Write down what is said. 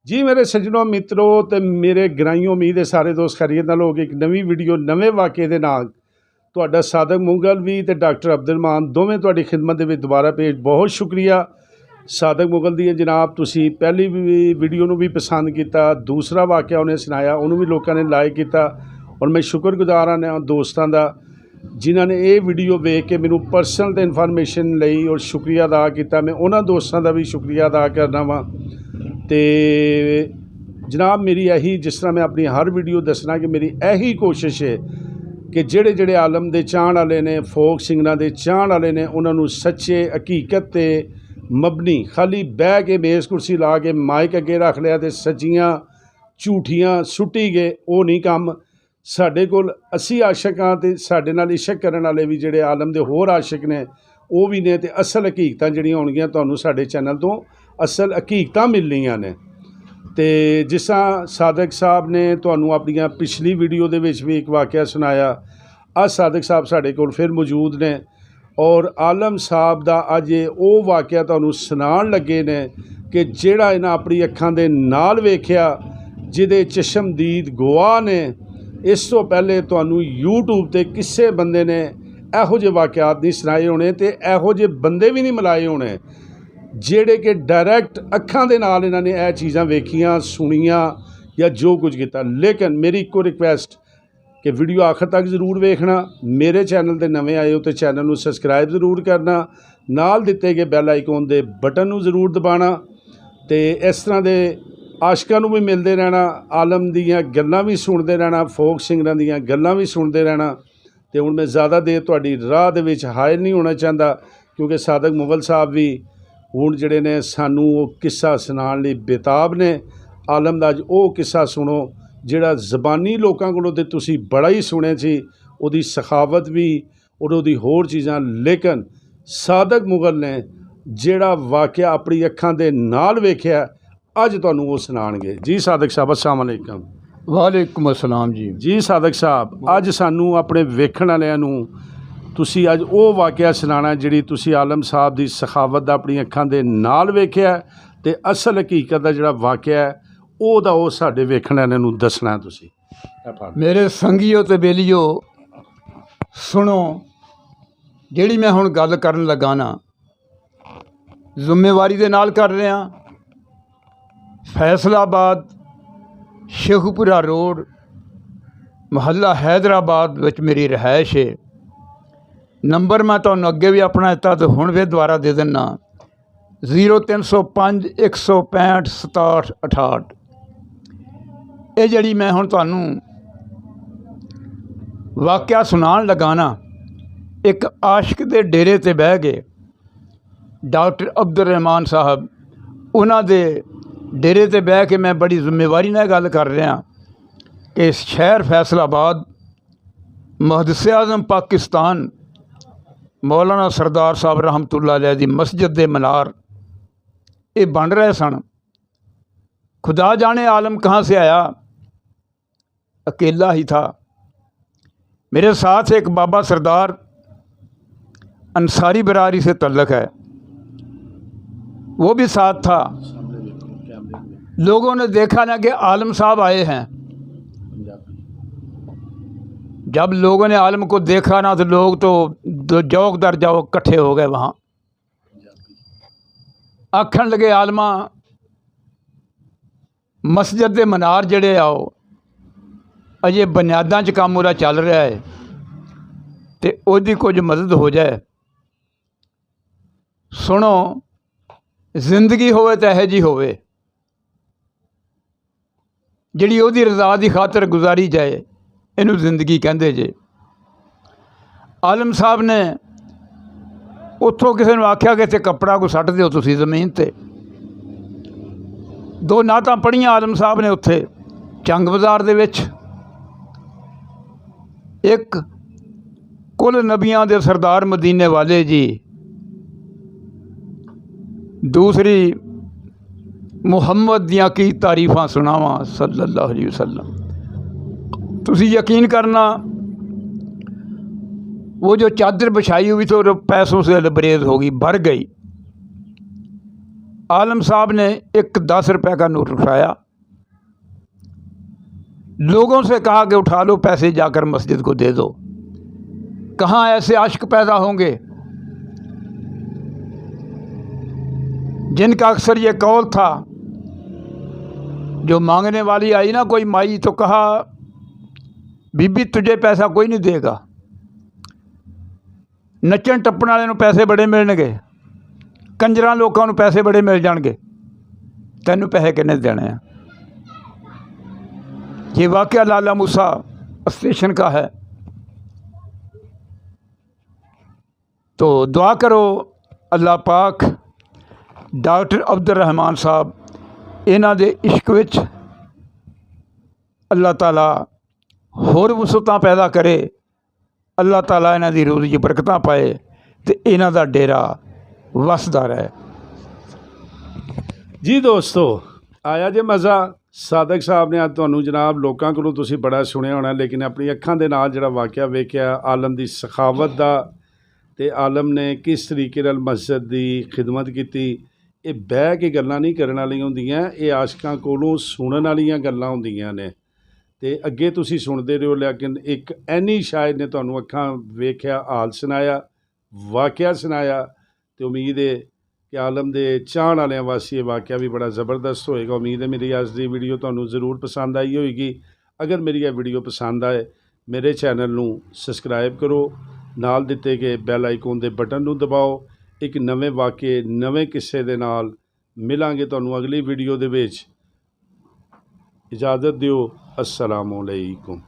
जी मेरे सज्जनों मित्रों ते मेरे ग्राईं उम्मीद है सारे दोस्त खैरियत नाल हो गए। एक नवी वीडियो नवे वाक़े दे नाल तुहाडा सादक मुगल भी ते डॉक्टर अब्दुल मान दोवें तुहाडी खिदमत दे विच दुबारा पेश। बहुत शुक्रिया सादक मुगल दी जनाब, तुसी पहली वीडियो नूं भी पसंद किया, दूसरा वाक़या उन्हें सुनाया उन्होंने भी लोगों ने लाइक किया और मैं शुक्रगुजार हाँ दोस्तों का जिन्हों ने ये वीडियो वेख के मैनू परसनल ते इन्फॉर्मेशन लई और शुक्रिया अदा किया। मैं उन्होंने दोस्तों का भी शुक्रिया अदा करना वा। तो जनाब मेरी यही जिस तरह मैं अपनी हर वीडियो दसना कि मेरी यही कोशिश है कि जेड़े जेड़े आलम दे चाहण वाले ने, फोक सिंगरां दे चाहण वाले ने, उन्होंने सच्चे हकीकत ते मबनी खाली बह के मेज़ कुर्सी ला के माइक अगे रख लिया तो सच्चियाँ झूठियाँ सुट्टी गए, वो नहीं काम। साडे कोल असी आशिक हाँ तो साडे नाल इशक करन वाले भी जेड़े आलम दे होर आशिक ने वो भी ने, ते असल हकीकतां जिहड़ियां होणगियां तुहानूं साडे चैनल तो असल हकीकतां मिलनियां ने। तो जिस तरह सादक साहब ने तुहानूं अपनी पिछली वीडियो दे विच भी एक वाक़या सुनाया, अज सादक साहब साडे कोल फिर मौजूद ने और आलम साहब दा अज वो वाक़या तुहानूं सुनाण लगे ने कि जिहड़ा इन्हां अपनी अखां दे नाल वेखिया, जिहदे चशमदीद गवाह ने। इस तो पहले तुहानूं यूट्यूब ते किसी बंदे ने इहो जे वाक़यात नहीं सुनाए होने ते इहो जे बंदे भी नहीं मिलाए होने जेड़े कि डायरैक्ट अखां दे नाल इन्हां ने यह चीज़ां वेखियां सुनियां या जो कुछ किया। लेकिन मेरी एको रिक्वेस्ट कि वीडियो आखिर तक जरूर वेखना, मेरे चैनल ते नवे आए हो तो चैनल नूं सबसक्राइब जरूर करना, नाल दिते गए बैल आइकॉन दे बटन नूं जरूर दबाना। तो इस तरह के आशकां नूं भी मिलते रहना, आलम दीयां गल्लां भी सुनते रहना, फोक सिंगरां दीयां गल्लां भी सुनते रहना। तो हुण मैं ज़्यादा देर तुहाडी राह दे विच हायल नहीं होना चाहता क्योंकि सादक मुगल साहब भी हुण जिहड़े ने सानूं वो किस्सा सुनाउण लई बेताब ने। आलम दा अज वो किस्सा सुनो जिहड़ा ज़बानी लोकां कोलों ते तुसीं बड़ा ही सुने सी, उहदी सखावत भी और उहदी होर चीज़ां। लेकिन सादक मुगल ने जिहड़ा वाक़या अपनी अखां दे नाल वेखिया अज तुहानूं वो सुनाणगे। जी सादक साहब अस्सलाम वालेकुम। वालेकुम अस्सलाम जी। जी सादक साहब अज सानूं अपने वेखण वालियां नूं तुसी अज वो वाक़या सुनाना जिहड़ी तुसी आलम साहब की सखावत अपनी अखां दे नाल वेखिया ते असल हकीकत का जिहड़ा वाक़या है ओहदा वो साडे वेखण वालियां नूं दसना। तुसी मेरे संगियो ते बेलियो सुनो, जिहड़ी मैं हुण गल करन लगा ना जिम्मेवारी दे नाल कर रहा। फैसलाबाद शेखुपुरा रोड महल्ला हैदराबाद विच मेरी रिहाइश है। नंबर मैं तुहानूं अगे भी अपना दिता तो हुण भी दुबारा दे दिना 0305 165 67 68। ये जिहड़ी मैं हुण तुहानूं वाक़या सुनाण लगा ना, एक आशिक दे डेरे ते बह गए डॉक्टर अब्दुल रहमान साहब, उन्हां दे डेरे ते बह के मैं बड़ी जिम्मेवारी नाल गल कर रहा कि शहर फैसलाबाद मुहद्दिस आज़म पाकिस्तान मौलाना सरदार साहब रहमतुल्लाह अलैह दी मस्जिद दे मीनार ये बन रहे सन। खुदा जाने आलम कहाँ से आया, अकेला ही था। मेरे साथ एक बाबा सरदार अंसारी बरादरी से तल्लक है, वो भी साथ था। लोगों ने देखा ना कि आलम साहब आए हैं। जब लोगों ने आलम को देखा ना तो लोग तो जौक दर जौक इकट्ठे हो गए वहाँ। आखन लगे आलमा मस्जिद दे मीनार जड़े आओ अजे बुनियादां च काम उहदा चल रहा है तो उसकी कुछ मदद हो जाए। सुनो, जिंदगी होवे तो यह जी होवे जिहड़ी उहदी रज़ा की खातर गुजारी जाए, इनू जिंदगी कहते जे। आलम साहब ने उत्थों किसी ने आख्या कि इत्थे कपड़ा को सट दिओ तुसीं जमीन ते। दो नातां पढ़ियां आलम साहब ने उत्थे चंग बाज़ार दे विच। एक कुल नबियां दे सरदार मदीने वाले जी, दूसरी मुहम्मद दियां की तारीफां सुनावां सल्लल्लाहु अलैहि वसल्लम। तुसी यकीन करना वो जो चादर बिछाई हुई तो पैसों से लबरेज हो गई, भर गई। आलम साहब ने एक 10 रुपए का नोट उठाया, लोगों से कहा कि उठा लो पैसे, जाकर मस्जिद को दे दो। कहाँ ऐसे आशिक पैदा होंगे जिनका अक्सर ये कौल था, जो मांगने वाली आई ना कोई माई तो कहा बीबी तुझे पैसा कोई नहीं देगा, नच्चण टप्पण वाले नूं पैसे बड़े मिलणगे, कंजरां लोकां नूं पैसे बड़े मिल जाणगे, तैनूं पैसे किन्ने देने हैं। ये वाक़या लाला मूसा स्टेशन का है। तो दुआ करो अल्लाह पाक डॉक्टर अब्दुल रहमान साहब इन्हां दे इश्क विच अल्लाह ताला होर वसुतां पैदा करे, अल्लाह ताला इन्हां दी रोज़ी बरकतां पाए ते इन्हां दा डेरा वसदा रहे। जी दोस्तों, आया जे मज़ा। सादक साहब ने ਅੱਜ ਤੁਹਾਨੂੰ ਜਨਾਬ ਲੋਕਾਂ ਕੋਲੋਂ ਤੁਸੀਂ ਬੜਾ ਸੁਣਿਆ ਹੋਣਾ, ਲੇਕਿਨ ਆਪਣੀ ਅੱਖਾਂ ਦੇ ਨਾਲ ਜਿਹੜਾ ਵਾਕਿਆ ਵੇਖਿਆ ਆਲਮ ਦੀ ਸਖਾਵਤ ਦਾ, ਤੇ ਆਲਮ ਨੇ ਕਿਸ ਤਰੀਕੇ ਨਾਲ ਮਸਜਿਦ ਦੀ ਖਿਦਮਤ ਕੀਤੀ। ਇਹ ਬਹਿ ਕੇ ਗੱਲਾਂ ਨਹੀਂ ਕਰਨ ਵਾਲੀਆਂ ਹੁੰਦੀਆਂ, ਇਹ ਆਸ਼ਕਾਂ ਕੋਲੋਂ ਸੁਣਨ ਵਾਲੀਆਂ ਗੱਲਾਂ ਹੁੰਦੀਆਂ ਨੇ। ਤੇ ਅੱਗੇ ਤੁਸੀਂ ਸੁਣਦੇ ਰਹੋ, ਲੇਕਿਨ ਇੱਕ ਐਨੀ ਸ਼ਾਇਰ ਨੇ ਤੁਹਾਨੂੰ ਅੱਖਾਂ ਵੇਖਿਆ ਹਾਲ ਸੁਣਾਇਆ, ਵਾਕਿਆ ਸੁਣਾਇਆ, ਤੇ ਉਮੀਦ ਹੈ कि आलम दे चाहण वालियां वास्ते ये वाक़या भी बड़ा ज़बरदस्त होएगा। उम्मीद है मेरी अज की वीडियो तुहानूं ज़रूर पसंद आई होएगी। अगर मेरी यह वीडियो पसंद आए मेरे चैनल नूं सबसक्राइब करो, नाल दिते गए बैल आइकॉन दे बटन नूं दबाओ। एक नवे वाक़े नवे किस्से दे नाल मिलांगे तुहानूं अगली वीडियो दे विच। इजाज़त दिओ। अस्सलामु अलैकुम।